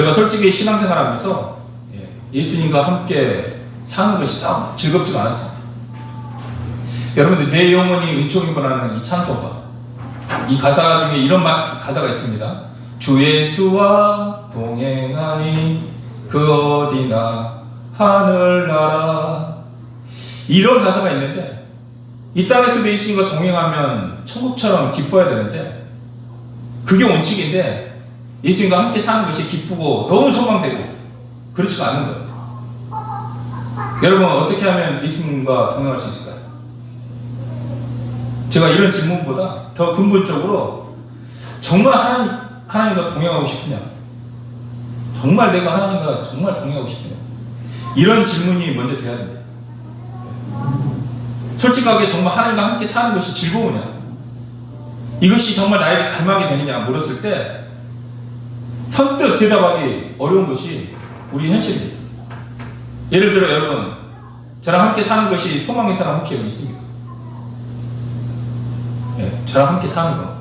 제가 솔직히 신앙생활하면서 예수님과 함께 사는 것이 즐겁지가 않았습니다. 여러분들, 내 영혼이 은총이라는 이 찬송가, 이 가사 중에 이런 가사가 있습니다. 주 예수와 동행하니 그 어디나 하늘나라. 이런 가사가 있는데, 이 땅에서도 예수님과 동행하면 천국처럼 기뻐야 되는데, 그게 원칙인데 예수님과 함께 사는 것이 기쁘고 너무 소망되고 그렇지가 않은 거예요. 여러분, 어떻게 하면 예수님과 동행할 수 있을까요? 제가 이런 질문보다 더 근본적으로 정말 하나님과 동행하고 싶으냐? 정말 내가 하나님과 정말 동행하고 싶으냐? 이런 질문이 먼저 돼야 됩니다. 솔직하게 정말 하나님과 함께 사는 것이 즐거우냐? 이것이 정말 나에게 갈망이 되느냐 물었을 때 선뜻 대답하기 어려운 것이 우리 현실입니다. 예를 들어 여러분, 저랑 함께 사는 것이 소망의 사람 혹시 여기 있습니까? 저랑 함께 사는 거.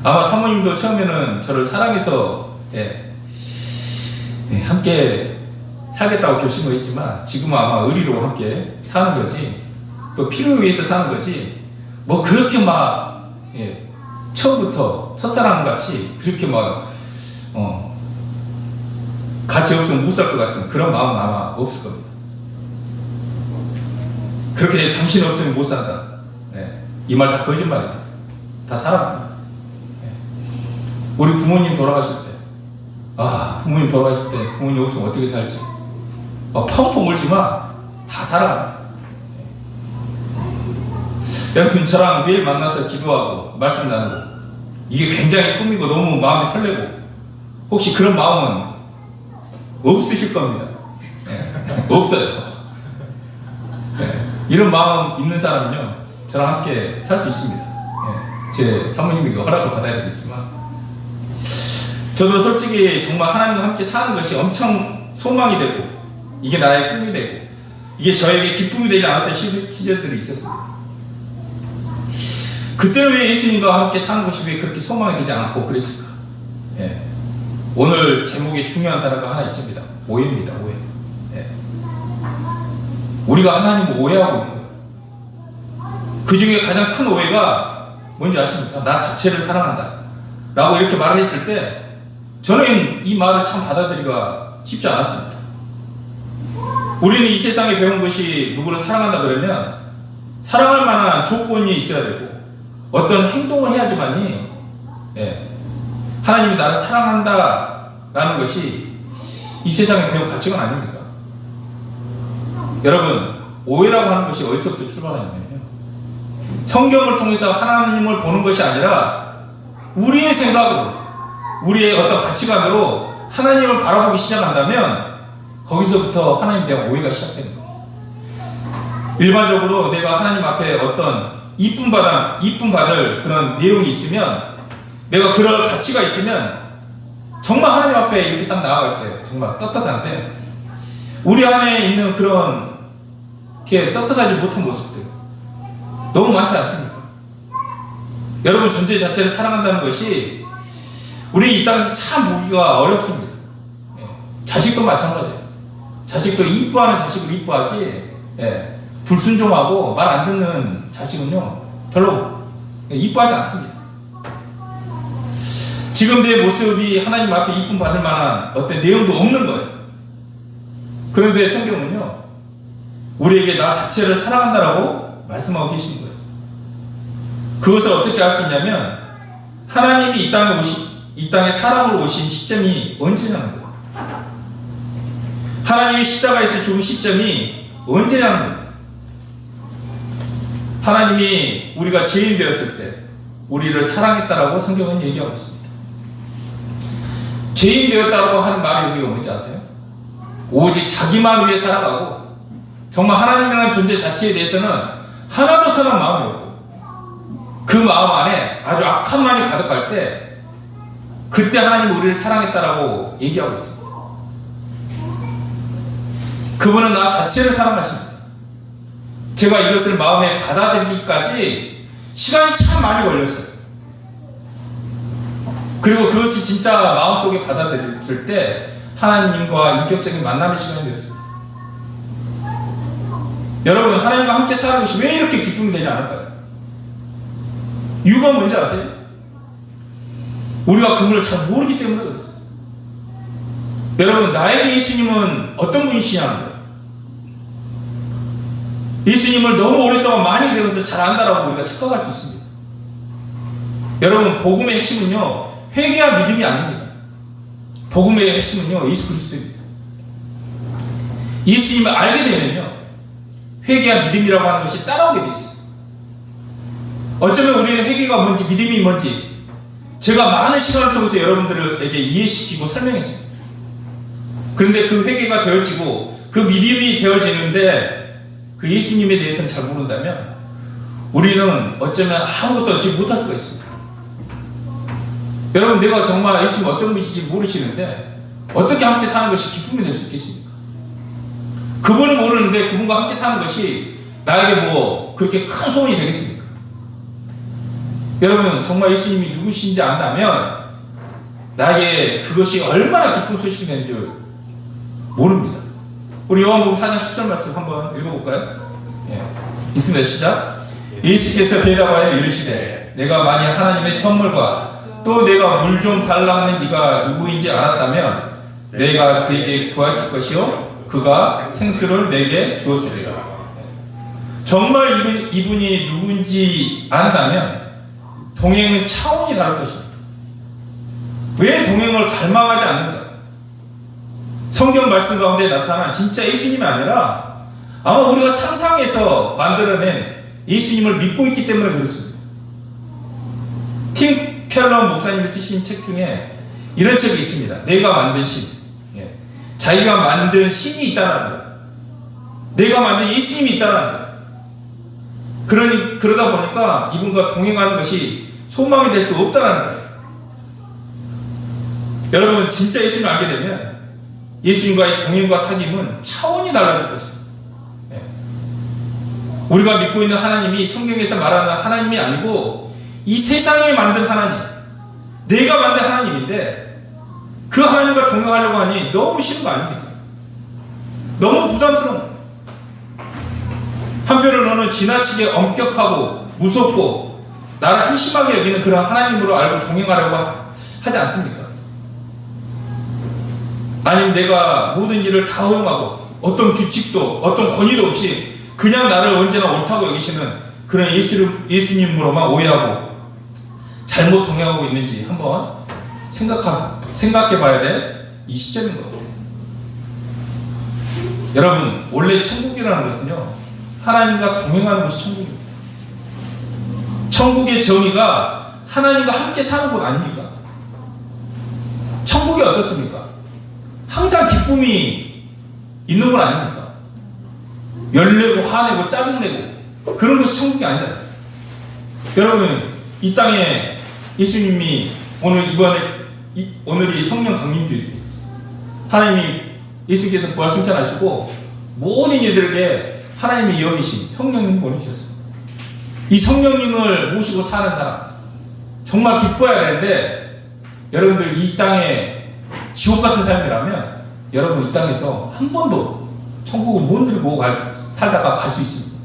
아마 사모님도 처음에는 저를 사랑해서 함께 살겠다고 결심을 했지만 지금은 아마 의리로 함께 사는 거지, 또 필요에 의해서 사는 거지, 뭐 그렇게 막 처음부터 첫사랑 같이 그렇게 막 같이 없으면 못 살 것 같은 그런 마음은 아마 없을 겁니다. 그렇게 당신 없으면 못 산다, 이 말 다 거짓말입니다. 다 사랑합니다. 우리 부모님 돌아가실 때, 부모님 돌아가실 때 부모님 없으면 어떻게 살지 막 펑펑 울지만 다 사랑합니다. 여러분, 저랑 매일 만나서 기도하고 말씀 나누고 이게 굉장히 꿈이고 너무 마음이 설레고, 혹시 그런 마음은 없으실 겁니다. 없어요. 이런 마음 있는 사람은요, 저랑 함께 살 수 있습니다. 제 사모님에게 허락을 받아야 되겠지만, 저도 솔직히 정말 하나님과 함께 사는 것이 엄청 소망이 되고 이게 나의 꿈이 되고 이게 저에게 기쁨이 되지 않았던 시절들이 있었습니다. 그때는 왜 예수님과 함께 사는 것이 왜 그렇게 소망이 되지 않고 그랬을까? 오늘 제목에 중요한 단어가 하나 있습니다. 오해입니다. 오해. 우리가 하나님을 오해하고 있는 거예요. 그 중에 가장 큰 오해가 뭔지 아십니까? 나 자체를 사랑한다 라고 이렇게 말을 했을 때 저는 이 말을 참 받아들이기가 쉽지 않았습니다. 우리는 이 세상에 배운 것이 누구를 사랑한다 그러면 사랑할 만한 조건이 있어야 되고 어떤 행동을 해야지만이 하나님이 나를 사랑한다 라는 것이 이 세상에 배운 가치관 아닙니까? 여러분, 오해라고 하는 것이 어디서부터 출발하냐면요, 성경을 통해서 하나님을 보는 것이 아니라 우리의 생각으로, 우리의 어떤 가치관으로 하나님을 바라보기 시작한다면 거기서부터 하나님에 대한 오해가 시작되는 거예요. 일반적으로 내가 하나님 앞에 어떤 이쁨 받을 그런 내용이 있으면, 내가 그럴 가치가 있으면 정말 하나님 앞에 이렇게 딱 나아갈 때 정말 떳떳한데, 우리 안에 있는 그런 이렇게 떳떳하지 못한 모습들 너무 많지 않습니까? 여러분, 존재 자체를 사랑한다는 것이 우리 이 땅에서 참 보기가 어렵습니다. 자식도 마찬가지예요. 자식도 이뻐하는 자식을 이뻐하지, 불순종하고 말 안 듣는 자식은요 별로 이뻐하지 않습니다. 지금 내 모습이 하나님 앞에 이쁨 받을 만한 어떤 내용도 없는 거예요. 그런데 성경은요, 우리에게 나 자체를 사랑한다라고 말씀하고 계시는 거예요. 그것을 어떻게 알 수 있냐면, 하나님이 이 땅에 사람으로 오신 시점이 언제냐는 거예요. 하나님이 십자가에서 죽은 시점이 언제냐는 겁니다. 하나님이 우리가 죄인 되었을 때 우리를 사랑했다라고 성경은 얘기하고 있습니다. 죄인 되었다라고 하는 말의 의미가 뭔지 아세요? 오직 자기만 위해 살아가고 정말 하나님이라는 존재 자체에 대해서는 하나도 선한 마음이 없고 그 마음 안에 아주 악한 마음이 가득할 때 그때 하나님이 우리를 사랑했다라고 얘기하고 있습니다. 그분은 나 자체를 사랑하십니다. 제가 이것을 마음에 받아들이기까지 시간이 참 많이 걸렸어요. 그리고 그것을 진짜 마음속에 받아들였을 때 하나님과 인격적인 만남의 시간이 되었습니다. 여러분, 하나님과 함께 사는 것이 왜 이렇게 기쁨이 되지 않을까요? 이유가 뭔지 아세요? 우리가 그분을 잘 모르기 때문에 그렇습니다. 여러분, 나에게 예수님은 어떤 분이시냐는 거예요. 예수님을 너무 오랫동안 많이 들어서 잘 안다라고 우리가 착각할 수 있습니다. 여러분, 복음의 핵심은요, 회개와 믿음이 아닙니다. 복음의 핵심은요, 예수 그리스도입니다. 예수님을 알게 되면요, 회개와 믿음이라고 하는 것이 따라오게 되어 있습니다. 어쩌면 우리는 회개가 뭔지 믿음이 뭔지 제가 많은 시간을 통해서 여러분들에게 이해시키고 설명했습니다. 그런데 그 회개가 되어지고 그 믿음이 되어지는데 그 예수님에 대해서는 잘 모른다면 우리는 어쩌면 아무것도 얻지 못할 수가 있습니다. 여러분, 내가 정말 예수님 어떤 분이신지 모르시는데 어떻게 함께 사는 것이 기쁨이 될 수 있겠습니까? 그분을 모르는데 그분과 함께 사는 것이 나에게 뭐 그렇게 큰 소원이 되겠습니까? 여러분, 정말 예수님이 누구신지 안다면 나에게 그것이 얼마나 기쁜 소식이 되는 줄 모릅니다. 우리 요한복음 4장 10절 말씀 한번 읽어볼까요? 예. 읽습니다. 시작. 예수께서 대답하여 이르시되 내가 만약 하나님의 선물과 또 내가 물 좀 달라 하는 이가 누구인지 알았다면 내가 그에게 구했을 것이요 그가 생수를 내게 주었으리라. 정말 이분이 누군지 안다면 동행은 차원이 다를 것입니다. 왜 동행을 갈망하지 않는가? 성경 말씀 가운데 나타난 진짜 예수님이 아니라 아마 우리가 상상해서 만들어낸 예수님을 믿고 있기 때문에 그렇습니다. 팀 켈러 목사님이 쓰신 책 중에 이런 책이 있습니다. 내가 만든 신. 예. 자기가 만든 신이 있다는 거예요. 내가 만든 예수님이 있다는 거예요. 그러다 보니까 이분과 동행하는 것이 소망이 될 수 없다는 거예요. 여러분, 진짜 예수님을 알게 되면 예수님과의 동행과 사귐은 차원이 달라질 것입니다. 예. 우리가 믿고 있는 하나님이 성경에서 말하는 하나님이 아니고 이 세상에 만든 하나님, 내가 만든 하나님인데 그 하나님과 동행하려고 하니 너무 싫은 거 아닙니까? 너무 부담스러운 거예요. 한편으로는 지나치게 엄격하고 무섭고 나를 한심하게 여기는 그런 하나님으로 알고 동행하려고 하지 않습니까? 아니면 내가 모든 일을 다 허용하고 어떤 규칙도 어떤 권위도 없이 그냥 나를 언제나 옳다고 여기시는 그런 예수님으로만 오해하고 잘못 동행하고 있는지 한번 생각해 봐야 될 이 시점인 것 같아요. 여러분, 원래 천국이라는 것은요, 하나님과 동행하는 것이 천국입니다. 천국의 정의가 하나님과 함께 사는 곳 아닙니까? 천국이 어떻습니까? 항상 기쁨이 있는 건 아닙니까? 열내고 화내고 짜증내고 그런 것이 천국이 아니잖아요. 여러분, 이 땅에 예수님이 오늘이 성령 강림주일입니다. 하나님이 예수께서 부활 승천하시고 모든 이들에게 하나님의 여이신 성령님을 보내주셨습니다. 이 성령님을 모시고 사는 사람 정말 기뻐해야 되는데 여러분들 이 땅에 지옥 같은 삶이라면 여러분 이 땅에서 한 번도 천국을 못 들고 살다가 갈 수 있습니다.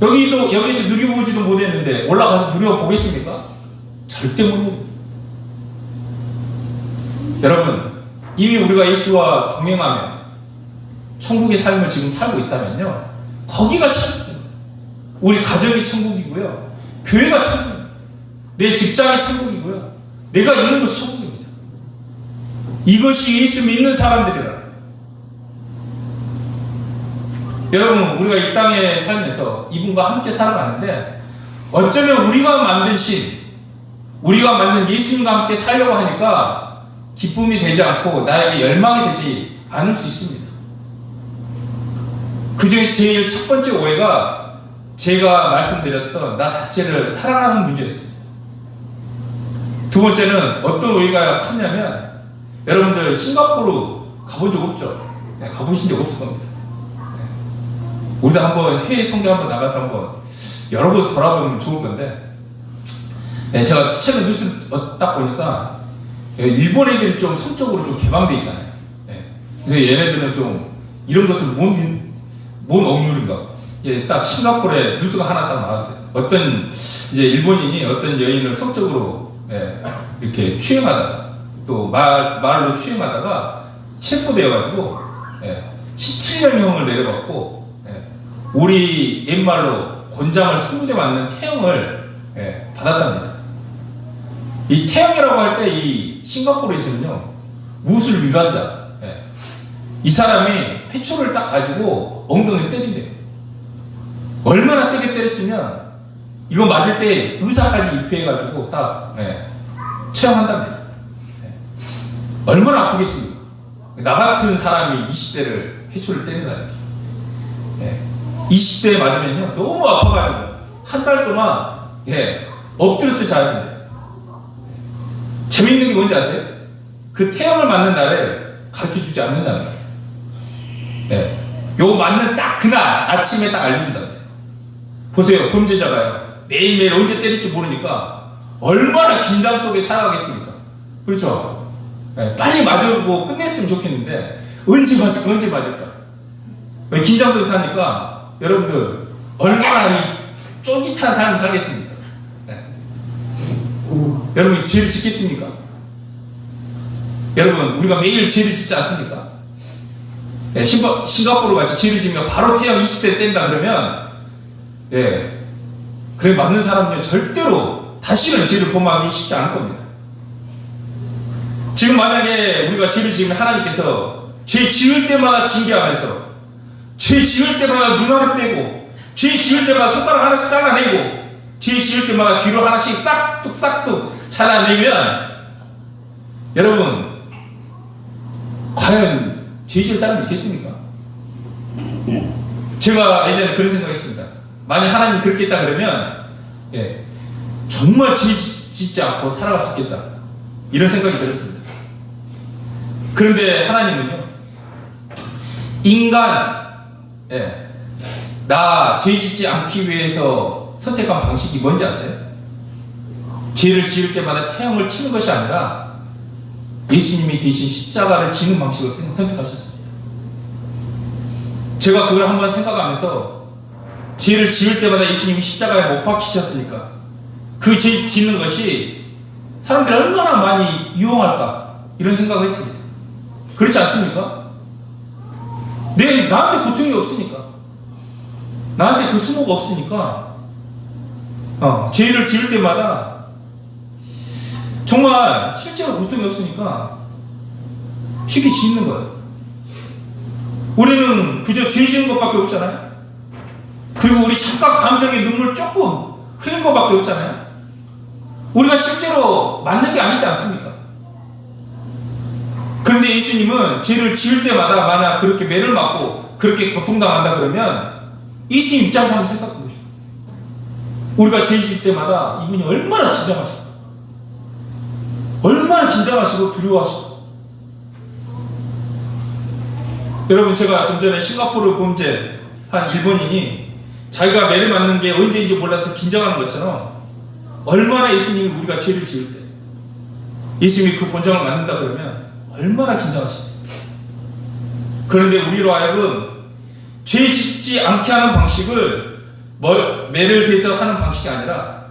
여기서 누려보지도 못했는데 올라가서 누려보겠습니까? 절대 못 누립니다. 여러분, 이미 우리가 예수와 동행하며 천국의 삶을 지금 살고 있다면요, 거기가 천국입니다. 우리 가정이 천국이고요, 교회가 천국입니다. 내 직장이 천국이고요, 내가 있는 곳이 천국입니다. 이것이 예수 믿는 사람들이라는 거예요. 여러분, 우리가 이 땅에 살면서 이분과 함께 살아가는데 어쩌면 우리가 만든 신, 우리가 만든 예수님과 함께 살려고 하니까 기쁨이 되지 않고 나에게 열망이 되지 않을 수 있습니다. 그 중에 제일 첫 번째 오해가 제가 말씀드렸던 나 자체를 사랑하는 문제였습니다. 두 번째는 어떤 오해가 컸냐면, 여러분들 싱가포르 가본 적 없죠? 네, 가보신 적 없을 겁니다. 네. 우리도 한번 해외 선교 한번 나가서 한번 여러 번 돌아보면 좋을 건데, 네, 제가 최근 뉴스 딱 보니까 일본 애들이 좀 성적으로 좀 개방돼 있잖아요. 네. 그래서 얘네들은 좀 이런 것들 못 억누른가 봐. 예, 딱 싱가포르에 뉴스가 하나 딱 나왔어요. 어떤 이제 일본인이 어떤 여인을 성적으로 이렇게 추행하다가 또 말로 추행하다가 체포되어가지고 17년형을 내려받고 우리 옛말로 곤장을 20대 맞는 태형을 받았답니다. 이 태형이라고 할 때 이 싱가포르에서는요 무술 위반자 이 사람이 회초를 딱 가지고 엉덩이를 때린대요. 얼마나 세게 때렸으면 이거 맞을 때 의사까지 입회해가지고 딱 처형한답니다. 얼마나 아프겠습니까? 나 같은 사람이 20대를 회초를 때린다는 게 20대에 맞으면요 너무 아파가지고 한 달 동안 엎드려서 자야 됩니다. 재밌는 게 뭔지 아세요? 그 태형을 맞는 날에 가르쳐주지 않는다는 거예요. 요 맞는 딱 그날 아침에 딱 알려준답니다. 보세요, 범죄자가요 매일매일 언제 때릴지 모르니까 얼마나 긴장 속에 살아가겠습니까? 그렇죠? 빨리 맞고 끝냈으면 좋겠는데 언제 맞을까? 긴장 속에 사니까 여러분들 얼마나 이 쫄깃한 삶을 살겠습니까? 여러분이 죄를 짓겠습니까? 여러분 우리가 매일 죄를 짓지 않습니까? 싱가포르 같이 죄를 지면 바로 태형 20대 뗀다 그러면 그래 맞는 사람은요 절대로 다시는 죄를 범하기 쉽지 않을 겁니다. 지금 만약에 우리가 죄를 지으면 하나님께서 죄 지을 때마다 징계하면서 죄 지을 때마다 눈알을 빼고 죄 지을 때마다 손가락 하나씩 잘라내고 죄 지을 때마다 귀로 하나씩 싹둑 잘라내면 여러분 과연 죄 지을 사람이 있겠습니까? 제가 예전에 그런 생각했습니다. 만약 하나님이 그렇게 했다 그러면 정말 죄 짓지 않고 살아갈 수 있겠다 이런 생각이 들었습니다. 그런데 하나님은요 인간 나 죄 짓지 않기 위해서 선택한 방식이 뭔지 아세요? 죄를 지을 때마다 태형을 치는 것이 아니라 예수님이 대신 십자가를 지는 방식을 선택하셨습니다. 제가 그걸 한번 생각하면서 죄를 지을 때마다 예수님이 십자가에 못 박히셨으니까 그 죄 짓는 것이 사람들이 얼마나 많이 이용할까 이런 생각을 했습니다. 그렇지 않습니까? 나한테 고통이 없으니까 나한테 그 수모가 없으니까 죄를 지을 때마다 정말 실제로 고통이 없으니까 쉽게 짓는 거예요. 우리는 그저 죄 지은 것밖에 없잖아요. 그리고 우리 잠깐 감정의 눈물 조금 흘린 것밖에 없잖아요. 우리가 실제로 맞는 게 아니지 않습니까? 그런데 예수님은 죄를 지을 때마다 만약 그렇게 매를 맞고 그렇게 고통당한다 그러면 예수님 입장에서 한번 생각해 보시죠. 우리가 죄 지을 때마다 이분이 얼마나 긴장하실까? 얼마나 긴장하시고 두려워하실까? 여러분 제가 좀 전에 싱가포르 범죄한 일본인이 자기가 매를 맞는 게 언제인지 몰라서 긴장하는 것처럼 얼마나 예수님이 우리가 죄를 지을 때 예수님이 그 본장을 맞는다 그러면 얼마나 긴장하시겠습니까? 그런데 우리로 하여금 죄 짓지 않게 하는 방식을 매를 대서 하는 방식이 아니라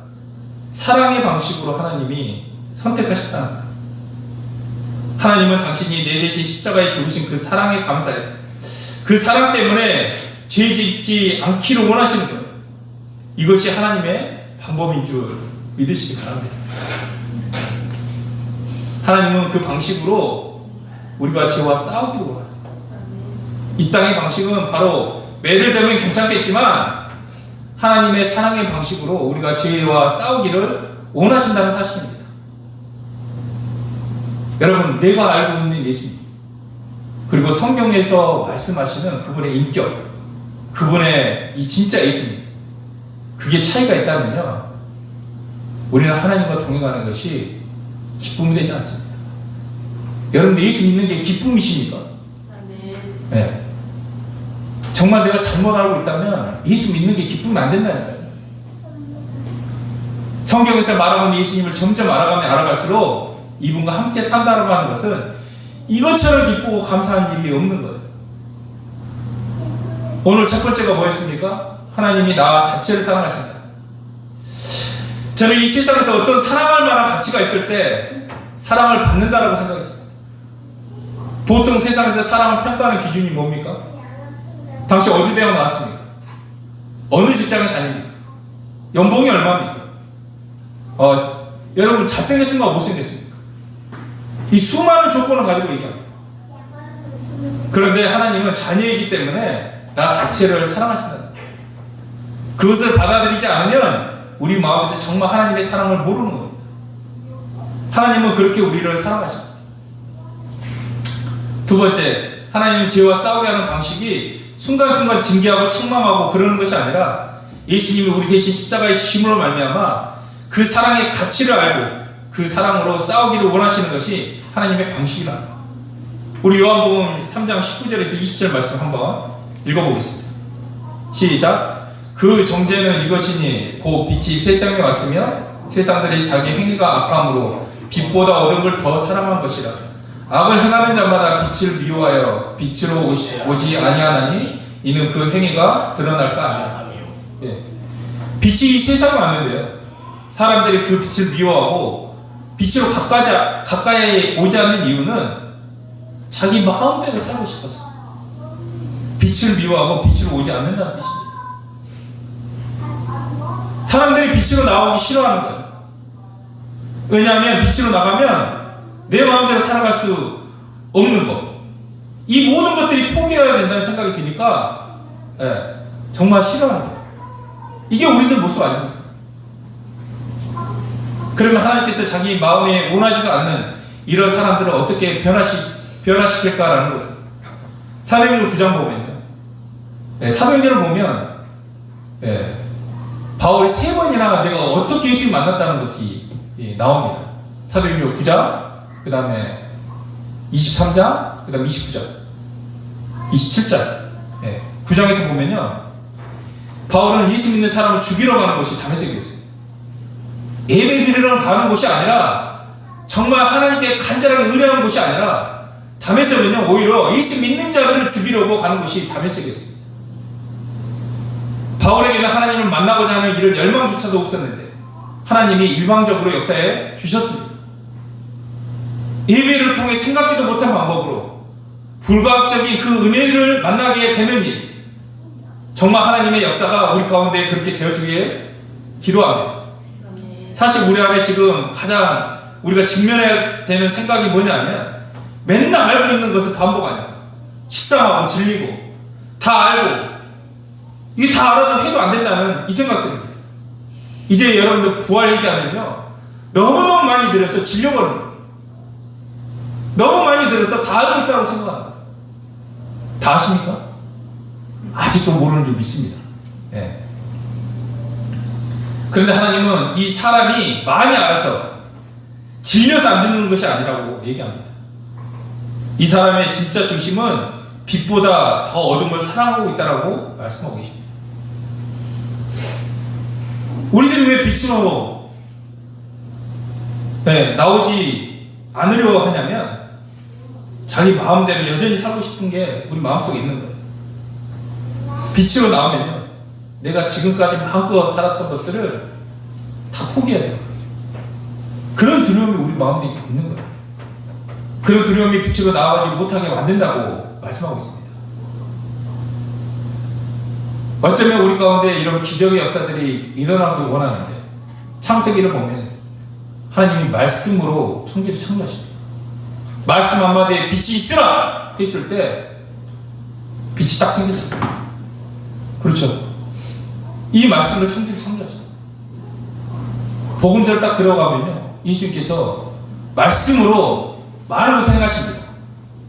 사랑의 방식으로 하나님이 선택하셨다는 거예요. 하나님은 당신이 내 대신 십자가에 죽으신 그 사랑에 감사해서 그 사랑 때문에 죄 짓지 않기를 원하시는 거예요. 이것이 하나님의 방법인 줄 믿으시기 바랍니다. 하나님은 그 방식으로 우리가 죄와 싸우기를 원합니다. 이 땅의 방식은 바로 매를 대면 괜찮겠지만 하나님의 사랑의 방식으로 우리가 죄와 싸우기를 원하신다는 사실입니다. 여러분 내가 알고 있는 예수님 그리고 성경에서 말씀하시는 그분의 인격 그분의 이 진짜 예수님 그게 차이가 있다면요 우리는 하나님과 동행하는 것이 기쁨이 되지 않습니다. 여러분들 예수 믿는 게 기쁨이십니까? 네. 정말 내가 잘못 알고 있다면 예수 믿는 게 기쁨이 안 된다니까요. 성경에서 말하는 예수님을 점점 알아가면 알아갈수록 이분과 함께 산다라고 하는 것은 이것처럼 기쁘고 감사한 일이 없는 거예요. 오늘 첫 번째가 뭐였습니까? 하나님이 나 자체를 사랑하신다. 저는 이 세상에서 어떤 사랑할 만한 가치가 있을 때 사랑을 받는다라고 생각했습니다. 보통 세상에서 사랑을 평가하는 기준이 뭡니까? 당시 어디 대학 나왔습니까? 어느 직장에 다닙니까? 연봉이 얼마입니까? 여러분 잘생겼습니까? 못생겼습니까? 이 수많은 조건을 가지고 얘기합니다. 그런데 하나님은 자녀이기 때문에 나 자체를 사랑하신다. 그것을 받아들이지 않으면 우리 마음에서 정말 하나님의 사랑을 모르는 겁니다. 하나님은 그렇게 우리를 사랑하십니다. 두 번째, 하나님은 죄와 싸우게 하는 방식이 순간순간 징계하고 책망하고 그러는 것이 아니라 예수님이 우리 대신 십자가의 힘으로 말미암아 그 사랑의 가치를 알고 그 사랑으로 싸우기를 원하시는 것이 하나님의 방식이라는 것. 우리 요한복음 3장 19절에서 20절 말씀 한번 읽어보겠습니다. 시작. 그 정죄는 이것이니 곧 빛이 세상에 왔으며 세상들이 자기 행위가 악함으로 빛보다 어두운 걸 더 사랑한 것이라. 악을 행하는 자마다 빛을 미워하여 빛으로 오지 아니하나니 이는 그 행위가 드러날까 아니야. 예. 빛이 이 세상에 왔는데요, 사람들이 그 빛을 미워하고 빛으로 가까이 오지 않는 이유는 자기 마음대로 살고 싶어서. 빛을 미워하고 빛으로 오지 않는다는 뜻입니다. 사람들이 빛으로 나오기 싫어하는 거예요. 왜냐하면 빛으로 나가면 내 마음대로 살아갈 수 없는 것, 이 모든 것들이 포기해야 된다는 생각이 드니까 정말 싫어하는 거예요. 이게 우리들 모습 아닙니까? 그러면 하나님께서 자기 마음에 원하지가 않는 이런 사람들을 어떻게 변화시킬까라는 거죠. 사도행전 9장 보면요, 사도행전을 보면 바울이 3번이나 내가 어떻게 예수님 만났다는 것이 나옵니다. 사도행전 9장, 그 다음에 23장, 그 다음에 29장, 27장. 9장에서 보면요, 바울은 예수 믿는 사람을 죽이러 가는 것이 다메섹이었어요. 예배 드리러 가는 곳이 아니라, 정말 하나님께 간절하게 의뢰하는 곳이 아니라, 다메섹은요 오히려 예수 믿는 자들을 죽이려고 가는 곳이 다메섹이었습니다. 바울에게는 하나님을 만나고자 하는 이런 열망조차도 없었는데 하나님이 일방적으로 역사해 주셨습니다. 예배를 통해 생각지도 못한 방법으로 불가항적인 그 은혜를 만나게 되는 일, 정말 하나님의 역사가 우리 가운데 그렇게 되어지기에 기도합니다. 사실 우리 안에 지금 가장 우리가 직면해야 되는 생각이 뭐냐면, 맨날 알고 있는 것을 반복 아니야. 식상하고 질리고 다 알고 이게 다 알아도 해도 안 된다는 이 생각들입니다. 이제 여러분들 부활 얘기하면요, 너무너무 많이 들어서 질려버립니다. 너무 많이 들어서 다 알고 있다고 생각합니다. 다 아십니까? 아직도 모르는 줄 믿습니다. 그런데 하나님은 이 사람이 많이 알아서 질려서 안 듣는 것이 아니라고 얘기합니다. 이 사람의 진짜 중심은 빛보다 더 어두운 걸 사랑하고 있다라고 말씀하고 계십니다. 우리들이 왜 빛으로 나오지 않으려 하냐면, 자기 마음대로 여전히 살고 싶은 게 우리 마음속에 있는 거예요. 빛으로 나오면요, 내가 지금까지 마음껏 살았던 것들을 다 포기해야 돼요. 그런 두려움이 우리 마음에 있는 거예요. 그런 두려움이 빛으로 나아가지 못하게 만든다고 말씀하고 있습니다. 어쩌면 우리 가운데 이런 기적의 역사들이 일어나길 원하는데, 창세기를 보면 하나님이 말씀으로 천지를 창조하십니다. 말씀 한마디에 빛이 있으라 했을 때 빛이 딱 생겼습니다. 그렇죠? 이 말씀으로 천지를 창조하십니다. 복음서를 딱 들어가면요, 예수님께서 말씀으로 많은 것을 행하십니다.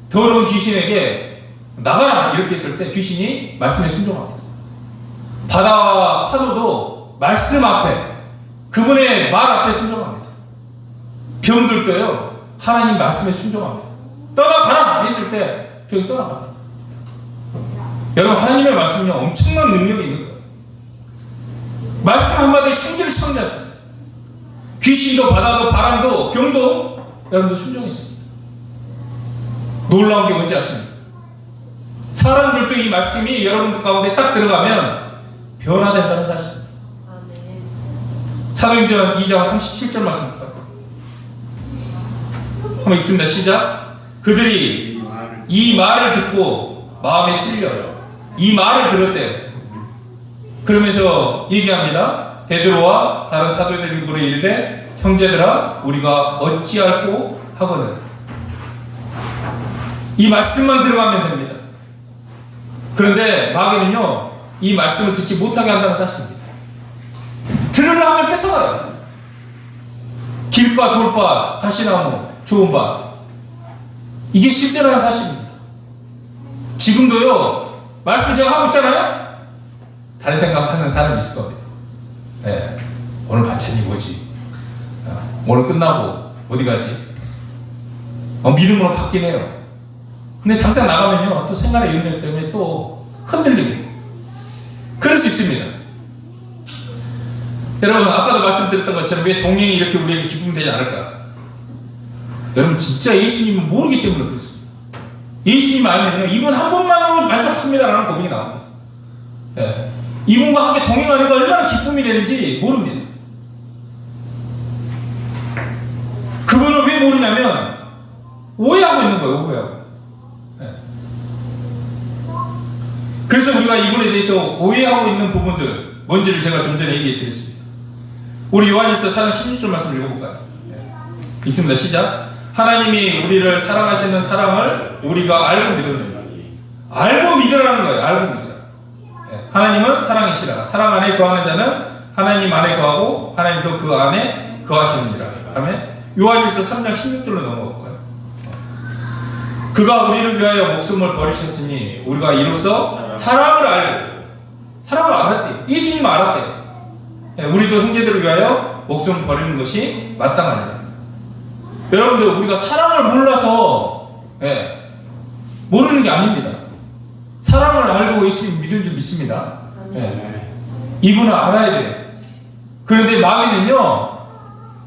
더러운 귀신에게 나가라 이렇게 했을 때 귀신이 말씀에 순종합니다. 바다와 파도도 말씀 앞에, 그분의 말 앞에 순종합니다. 병들도요, 하나님 말씀에 순종합니다. 떠나가라 했을 때 병이 떠나갑니다. 여러분, 하나님의 말씀은요, 엄청난 능력이 있는 거예요. 말씀 한마디에 천지를 창조하셨어요. 귀신도 바다도 바람도 병도 여러분도 순종했습니다. 놀라운 게 뭔지 아십니까? 사람들도 이 말씀이 여러분들 가운데 딱 들어가면 변화된다는 사실입니다. 사도행전 2장 37절 말씀 볼까요? 한번 읽습니다. 시작. 그들이 이 말을 듣고 마음에 찔려요. 이 말을 들었대요. 그러면서 얘기합니다. 베드로와 다른 사도들이 물어 이르되 형제들아 우리가 어찌할꼬 하거든. 이 말씀만 들어가면 됩니다. 그런데 마귀는요 이 말씀을 듣지 못하게 한다는 사실입니다. 들으려 하면 뺏어가요. 길바 돌바 가시나무 좋은 바 이게 실제라는 사실입니다. 지금도요 말씀 제가 하고 있잖아요. 다른 생각하는 사람이 있을 겁니다. 네. 오늘 반찬이 뭐지? 오늘 끝나고 어디 가지? 믿음으로 받긴 해요. 근데 당장 나가면요 또 생활의 연령 때문에 또 흔들리고 그럴 수 있습니다. 여러분 아까도 말씀드렸던 것처럼 왜 동행이 이렇게 우리에게 기쁨이 되지 않을까? 여러분 진짜 예수님은 모르기 때문에 그렇습니다. 예수님 알면요 이분 한 분만으로 만족합니다라는 고백이 나옵니다. 네. 이분과 함께 동행하는 게 얼마나 기쁨이 되는지 모릅니다. 그분을 왜 모르냐면 오해하고 있는 거예요. 오해하고. 네. 그래서 우리가 이분에 대해서 오해하고 있는 부분들 뭔지를 제가 좀 전에 얘기해 드렸습니다. 우리 요한일서 4장 16절 말씀 읽어볼까요? 네. 읽습니다. 시작. 하나님이 우리를 사랑하시는 사랑을 우리가 알고 믿었느냐. 알고 믿으라는 거예요. 알고 믿으라. 네. 하나님은 사랑이시라. 사랑 안에 거하는 자는 하나님 안에 거하고 하나님도 그 안에 거하시느니라. 다음에 요한일서 3장 16절로 넘어갈까요? 그가 우리를 위하여 목숨을 버리셨으니 우리가 이로써 사랑을 알았대요. 예수님을 알았대요. 네. 우리도 형제들을 위하여 목숨을 버리는 것이 마땅하니라. 여러분들 우리가 사랑을 몰라서 모르는 게 아닙니다. 사랑을 알고 예수님 믿은 줄 믿습니다. 이분을 알아야 돼요. 그런데 마귀는요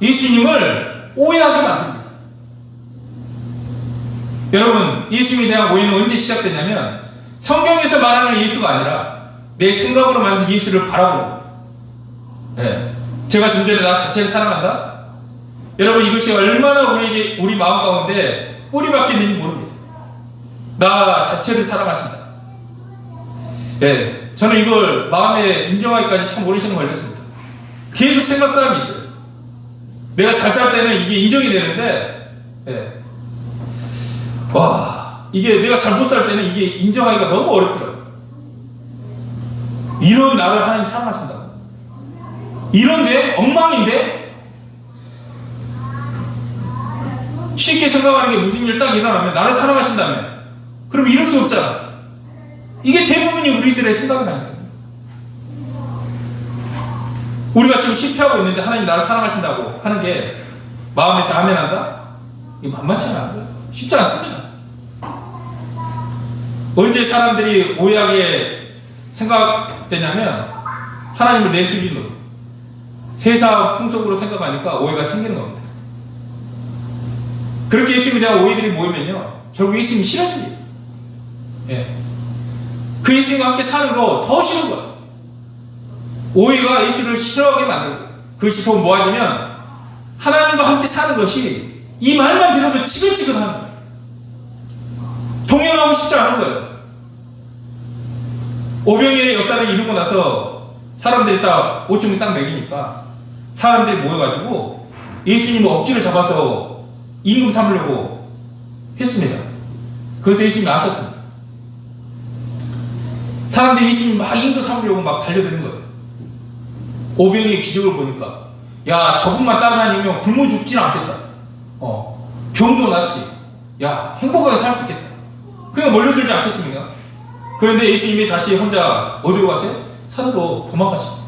예수님을 오해하게 만듭니다. 여러분 예수님에 대한 오해는 언제 시작되냐면 성경에서 말하는 예수가 아니라 내 생각으로 만든 예수를 바라보는 거예요. 제가 좀 전에 나 자체를 사랑한다? 여러분 이것이 얼마나 우리 마음 가운데 뿌리 박혔는지 모릅니다. 나 자체를 사랑하신다. 저는 이걸 마음에 인정하기까지 참 오랜 시간 걸렸습니다. 계속 생각 싸움이 있어요. 내가 잘 살 때는 이게 인정이 되는데 이게 내가 잘 못 살 때는 이게 인정하기가 너무 어렵더라고요. 이런 나를 하나님 사랑하신다고. 이런데 엉망인데 쉽게 생각하는 게 무슨 일 딱 일어나면 나를 사랑하신다면 그럼 이럴 수 없잖아. 이게 대부분이 우리들의 생각이라니까요. 우리가 지금 실패하고 있는데 하나님 나를 사랑하신다고 하는 게 마음에서 아멘한다? 이게 만만치 않아요. 쉽지 않습니다. 언제 사람들이 오해하게 생각되냐면 하나님을 내 수준으로 세상 풍속으로 생각하니까 오해가 생기는 겁니다. 그렇게 예수님에 대한 오해들이 모이면요 결국 예수님이 싫어집니다. 그 예수님과 함께 사는 거 더 싫은 거예요. 오해가 예수를 싫어하게 만들고 그것이 더 모아지면 하나님과 함께 사는 것이 이 말만 들어도 지긋지긋한 거예요. 동행하고 싶지 않은 거예요. 오병이의 역사를 이루고 나서 사람들이 딱 오줌이 딱 먹이니까 사람들이 모여가지고 예수님을 억지로 잡아서 임금 삼으려고 했습니다. 그래서 예수님이 아셨습니다. 사람들이 예수님 막 임금 삼으려고 막 달려드는 거예요. 오병이의 기적을 보니까 야 저분만 따라다니면 굶어 죽진 않겠다. 병도 낫지. 야 행복하게 살 수 있겠다. 그냥 몰려들지 않겠습니까? 그런데 예수님이 다시 혼자 어디로 가세요? 산으로 도망가십니다.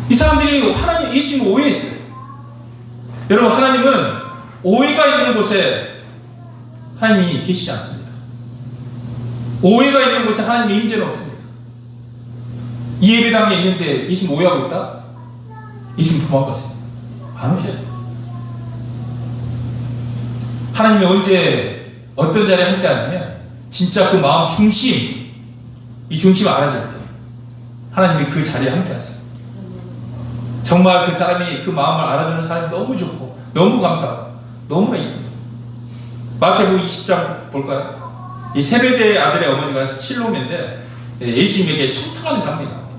이 사람들이 하나님 예수님을 오해했어요. 여러분 하나님은 오해가 있는 곳에 하나님이 계시지 않습니다. 오해가 있는 곳에 하나님의 임재는 없습니다. 이 예배당에 있는데 예수님 오해하고 있다? 예수님 도망가세요. 안 오셔요. 하나님이 언제 어떤 자리에 함께 하냐면 진짜 그 마음 중심, 이 중심을 알아줄 때 하나님이 그 자리에 함께 하세요. 정말 그 사람이 그 마음을 알아주는 사람이 너무 좋고 너무 감사하고 너무나 이쁩니다. 마태복음 20장 볼까요? 이 세베대의 아들의 어머니가 실로메인데 예수님에게 청탁하는 장면이 나옵니다.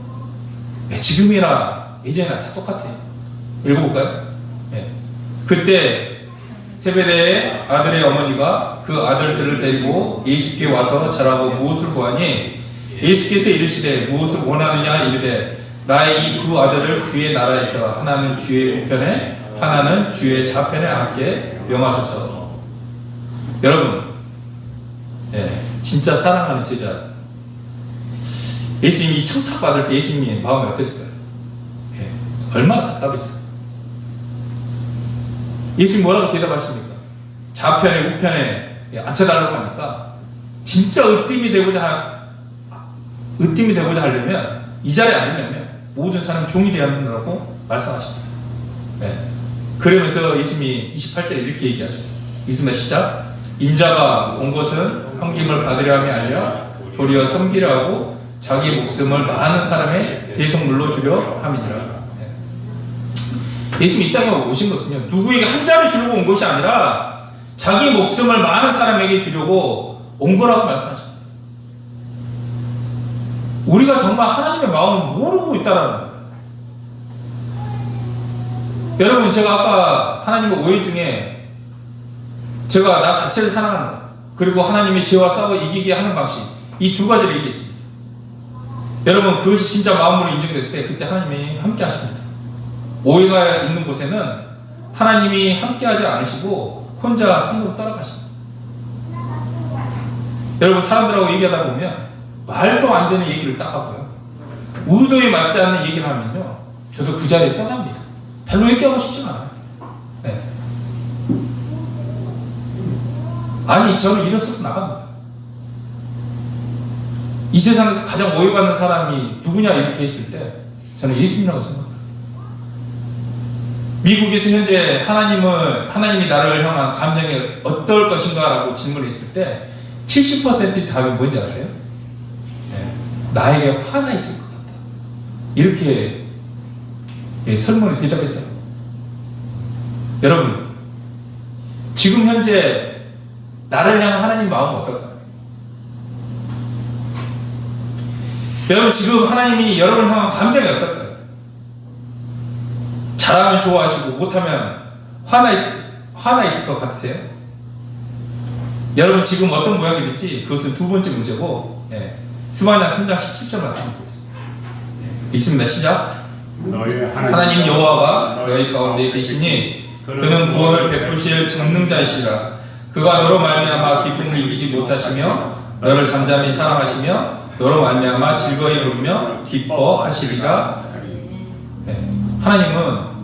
지금이나 예전이나 다 똑같아요. 읽어볼까요? 그때 세베대의 아들의 어머니가 그 아들들을 데리고 예수께 와서 자라고 무엇을 구하니 예수께서 이르시되 무엇을 원하느냐 이르되 나의 이 두 아들을 주의 나라에서 하나는 주의 우편에 하나는 주의 좌편에 앉게 명하소서. 여러분, 진짜 사랑하는 제자, 예수님이 청탁받을 때 예수님의 마음이 어땠을까요? 얼마나 답답했어요. 예수님 뭐라고 대답하십니까? 좌편에 우편에 앉혀달라고 하니까 진짜 으뜸이 되고자 하려면 이 자리에 앉으려면 모든 사람 종이 되어야 한다고 말씀하십니다. 그러면서 예수님이 28절에 이렇게 얘기하죠. 믿음의 시작. 인자가 온 것은 섬김을 받으려 함이 아니라 도리어 섬기려 하고 자기 목숨을 많은 사람의 대속물로 주려 함이니라. 예수님이 이 땅에 오신 것은요, 누구에게 한 자리 주려고 온 것이 아니라 자기 목숨을 많은 사람에게 주려고 온 거라고 말씀하십니다. 우리가 정말 하나님의 마음을 모르고 있다는 거예요. 여러분, 제가 아까 하나님의 오해 중에 제가 나 자체를 사랑하는 것, 그리고 하나님이 죄와 싸워 이기게 하는 방식, 이 두 가지를 얘기했습니다. 여러분, 그것이 진짜 마음으로 인정됐을 때 그때 하나님이 함께 하십니다. 오해가 있는 곳에는 하나님이 함께 하지 않으시고 혼자 산으로 떠나가십니다. 여러분, 사람들하고 얘기하다 보면 말도 안 되는 얘기를 딱 하고요, 의도에 맞지 않는 얘기를 하면요, 저도 그 자리에 떠납니다. 별로 얘기하고 싶지 않아요. 아니, 저는 일어서서 나갑니다. 이 세상에서 가장 오해받는 사람이 누구냐 이렇게 했을 때 저는 예수님이라고 생각합니다. 미국에서 현재 하나님이 나를 향한 감정이 어떨 것인가 라고 질문을 했을 때 70%의 답이 뭔지 아세요? 나에게 화나 있을 것 같다. 이렇게 설문을 대답했다. 여러분, 지금 현재 나를 향한 하나님 마음은 어떨까요? 여러분, 지금 하나님이 여러분을 향한 감정이 어떨까요? 잘하면 좋아하시고 못하면 화나 있을 것 같으세요? 여러분, 지금 어떤 모양이 될지 그것은 두 번째 문제고, 스마냐 3장 17절 말씀 보겠습니다. 읽습니다. 시작. 하나님 여호와가 너희 가운데 계시니 그는 구원을 베푸실 전능자이시라. 그가 너로 말미암아 기쁨을 이기지 못하시며 너를 잠잠히 사랑하시며 너로 말미암아 즐거이 부르며 기뻐하시리라. 하나님은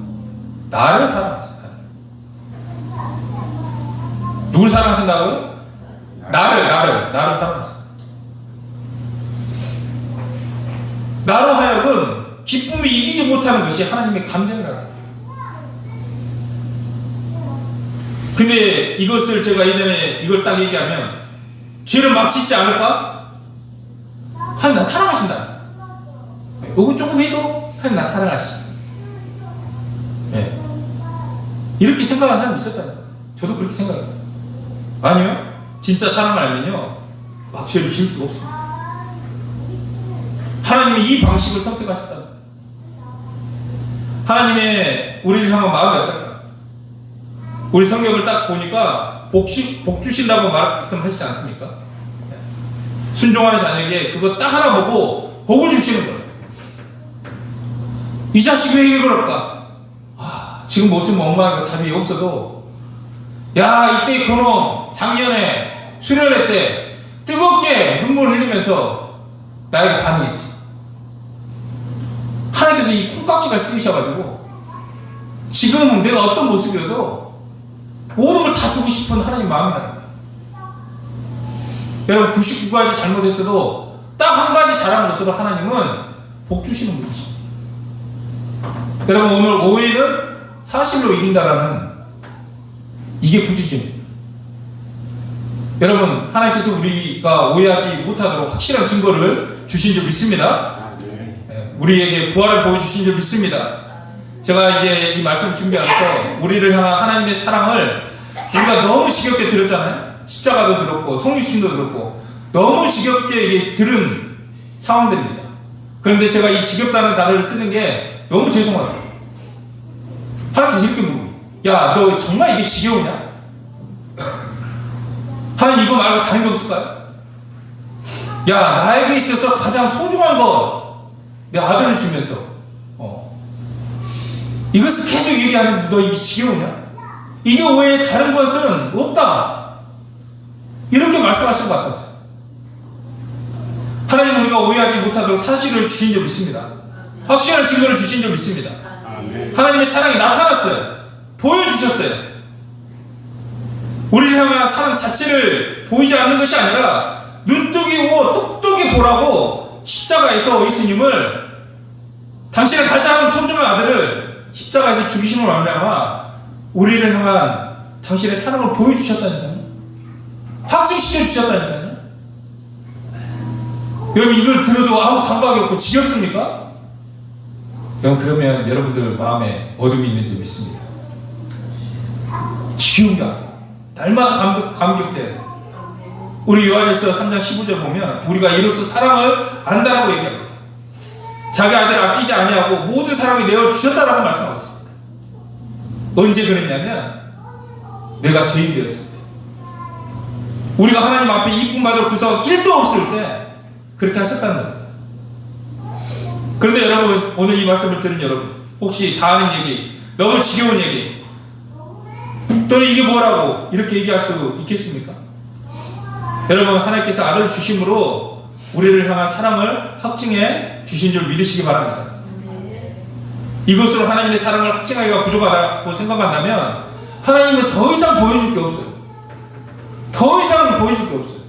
나를 사랑하신다. 누굴 사랑하신다고요? 나를 사랑하신다. 나로 하여금 기쁨을 이기지 못하는 것이 하나님의 감정이라는. 근데 이것을 제가 예전에 이걸 딱 얘기하면 죄를 막 짓지 않을까? 하나님 나 사랑하신다. 이거 조금 해도 하나님 나 사랑하시. 이렇게 생각하는 사람이 있었다니까. 저도 그렇게 생각해요. 아니요. 진짜 사랑을 알면요, 막 죄를 지을 수가 없습니다. 하나님이 이 방식을 선택하셨다. 하나님의 우리를 향한 마음이 어떨까? 우리 성경을 딱 보니까 복 주신다고 말씀하시지 않습니까? 순종하는 자녀에게 그거 딱 하나 보고 복을 주시는 거예요. 이 자식이 왜 그럴까? 지금 모습 엉망이고 답이 없어도, 야, 이때 그놈 작년에 수련회 때 뜨겁게 눈물 흘리면서 나에게 반응했지. 하나님께서 이 콩깍지가 쓰이셔가지고 지금은 내가 어떤 모습이어도 모든 걸 다 주고 싶은 하나님 마음이라는 거예요. 여러분, 99가지 잘못했어도 딱 한 가지 잘한 것으로 하나님은 복 주시는 분이십니다. 여러분, 오늘 오해는 사실로 이긴다라는 이게 부지점입니다. 여러분, 하나님께서 우리가 오해하지 못하도록 확실한 증거를 주신 줄 믿습니다. 우리에게 부활을 보여주신 줄 믿습니다. 제가 이제 이 말씀을 준비하면서 우리를 향한 하나님의 사랑을 우리가 너무 지겹게 들었잖아요. 십자가도 들었고 성육신도 들었고 너무 지겹게 들은 상황들입니다. 그런데 제가 이 지겹다는 단어를 쓰는 게 너무 죄송하다. 하나님께서 이렇게 물어요. 야, 너 정말 이게 지겨우냐? 하나님, 이거 말고 다른 게 없을까요? 야, 나에게 있어서 가장 소중한 것, 내 아들을 주면서 이것을 계속 얘기하는데 너 이게 지겨우냐? 이게 외에 다른 것은 없다. 이렇게 말씀하신 것 같아요. 하나님, 우리가 오해하지 못하도록 사실을 주신 줄 믿습니다. 확실한 증거를 주신 줄 믿습니다. 하나님의 사랑이 나타났어요. 보여주셨어요. 우리를 향한 사랑 자체를 보이지 않는 것이 아니라 눈뜨기고 똑똑히 보라고 십자가에서 예수님을, 당신의 가장 소중한 아들을 십자가에서 죽이심을 말미암아 우리를 향한 당신의 사랑을 보여주셨다니까요. 확증시켜 주셨다니까요. 여러분, 이걸 들어도 아무 감각이 없고 지겹습니까? 그러면 여러분들 마음에 어둠이 있는 줄 믿습니다. 지겨운 게 아니에요. 날마다 감격돼야 돼요. 우리 요한일서 3장 15절 보면 우리가 이로써 사랑을 안다라고 얘기합니다. 자기 아들을 아끼지 아니하고 모든 사랑을 내어주셨다라고 말씀하고 있습니다. 언제 그랬냐면 내가 죄인 되었을 때, 우리가 하나님 앞에 이쁨 받을 구석 1도 없을 때 그렇게 하셨다는 겁니다. 그런데 여러분, 오늘 이 말씀을 들은 여러분, 혹시 다 아는 얘기, 너무 지겨운 얘기, 또는 이게 뭐라고 이렇게 얘기할 수 있겠습니까? 여러분, 하나님께서 아들을 주심으로 우리를 향한 사랑을 확증해 주신 줄 믿으시기 바랍니다. 이것으로 하나님의 사랑을 확증하기가 부족하다고 생각한다면 하나님은 더 이상 보여줄 게 없어요. 더 이상 보여줄 게 없어요.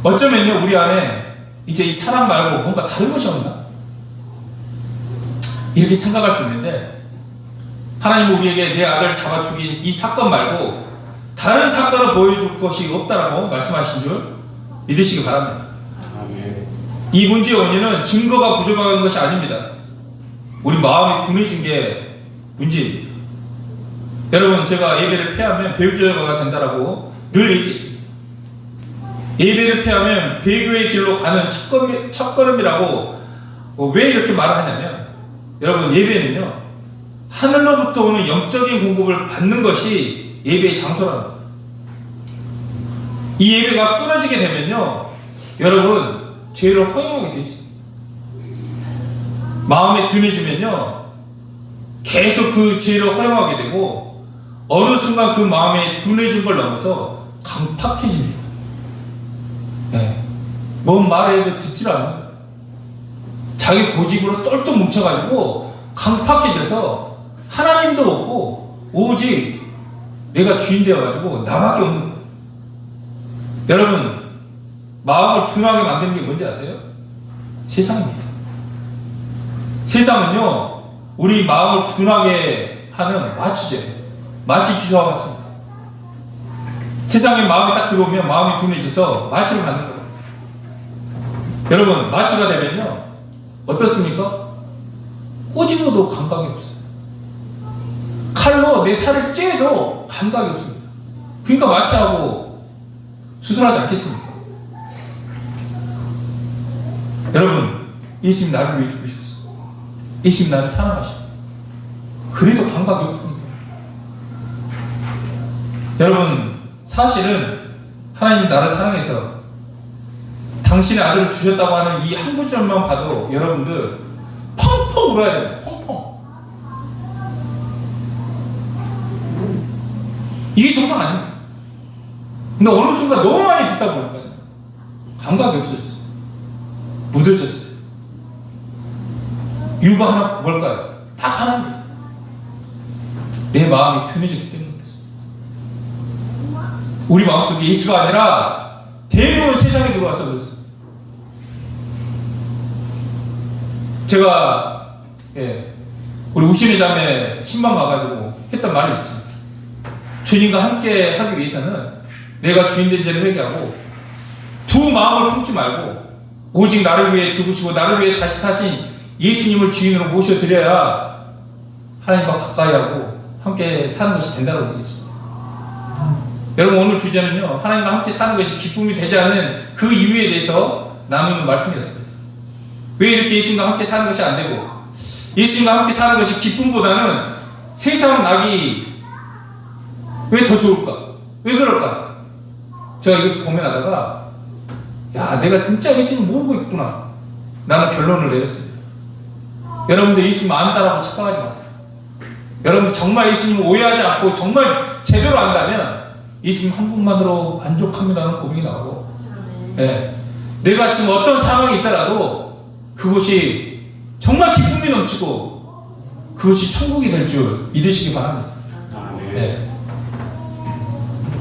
어쩌면요, 우리 안에 이제 이 사랑 말고 뭔가 다른 것이 없나? 이렇게 생각할 수 있는데, 하나님은 우리에게 내 아들을 잡아 죽인 이 사건 말고 다른 사건을 보여줄 것이 없다라고 말씀하신 줄 믿으시기 바랍니다. 이 문제의 원인은 증거가 부족한 것이 아닙니다. 우리 마음이 둔해진 게 문제입니다. 여러분, 제가 예배를 패하면 배교자가 된다라고 늘 얘기했습니다. 예배를 패하면 배교의 길로 가는 첫걸음이라고 왜 이렇게 말을 하냐면, 여러분, 예배는요, 하늘로부터 오는 영적인 공급을 받는 것이 예배의 장소라는 거예요. 이 예배가 끊어지게 되면요, 여러분, 죄를 허용하게 되어 있습니다. 마음에 둔해지면요, 계속 그 죄를 허용하게 되고, 어느 순간 그 마음에 둔해진 걸 넘어서 강팍해집니다. 네. 뭔 말을 해도 듣질 않는 거예요. 자기 고집으로 똘똘 뭉쳐가지고 강팍해져서 하나님도 없고 오직 내가 주인 되어가지고 나밖에 없는 거예요. 여러분, 마음을 둔하게 만드는 게 뭔지 아세요? 세상입니다. 세상은요, 우리 마음을 둔하게 하는 마취제예요. 마취 주사와 같습니다. 세상에 마음이 딱 들어오면 마음이 둔해져서 마취를 받는 거예요. 여러분, 마취가 되면요, 어떻습니까? 꼬집어도 감각이 없어요. 칼로 내 살을 째도 감각이 없습니다. 그러니까 마취하고 수술하지 않겠습니까? 여러분, 예수님 나를 위해 죽으셨어. 예수님 나를 사랑하셔. 그래도 감각이 없습니다. 여러분, 사실은 하나님 나를 사랑해서 당신의 아들을 주셨다고 하는 이 한 구절만 봐도 여러분들 펑펑 울어야 됩니다. 펑펑. 이게 정상 아닙니다. 근데 어느 순간 너무 많이 듣다 보니까 감각이 없어졌어요. 묻어졌어요. 이유가 하나 뭘까요? 다 하나입니다. 내 마음이 둔해졌기 때문에 그렇습니다. 우리 마음속에 예수가 아니라 대부분 세상에 들어와서 그렇습니다. 제가 우리 우신의 자매 신방 가가지고 했던 말이 있습니다. 주님과 함께 하기 위해서는 내가 주인된 죄를 회개하고 두 마음을 품지 말고 오직 나를 위해 죽으시고 나를 위해 다시 사신 예수님을 주인으로 모셔드려야 하나님과 가까이 하고 함께 사는 것이 된다고 얘기했습니다. 여러분, 오늘 주제는요, 하나님과 함께 사는 것이 기쁨이 되지 않는 그 이유에 대해서 나누는 말씀이었습니다. 왜 이렇게 예수님과 함께 사는 것이 안 되고 예수님과 함께 사는 것이 기쁨보다는 세상 낙이 왜 더 좋을까? 왜 그럴까? 제가 이것을 고민하다가 야, 내가 진짜 예수님 모르고 있구나 라는 결론을 내렸습니다. 여러분들 예수님 안다라고 착각하지 마세요. 여러분들 정말 예수님을 오해하지 않고 정말 제대로 안다면 예수님 한 분만으로 만족합니다는 고백이 나오고, 내가 지금 어떤 상황이 있더라도 그것이 정말 기쁨이 넘치고 그것이 천국이 될 줄 믿으시기 바랍니다.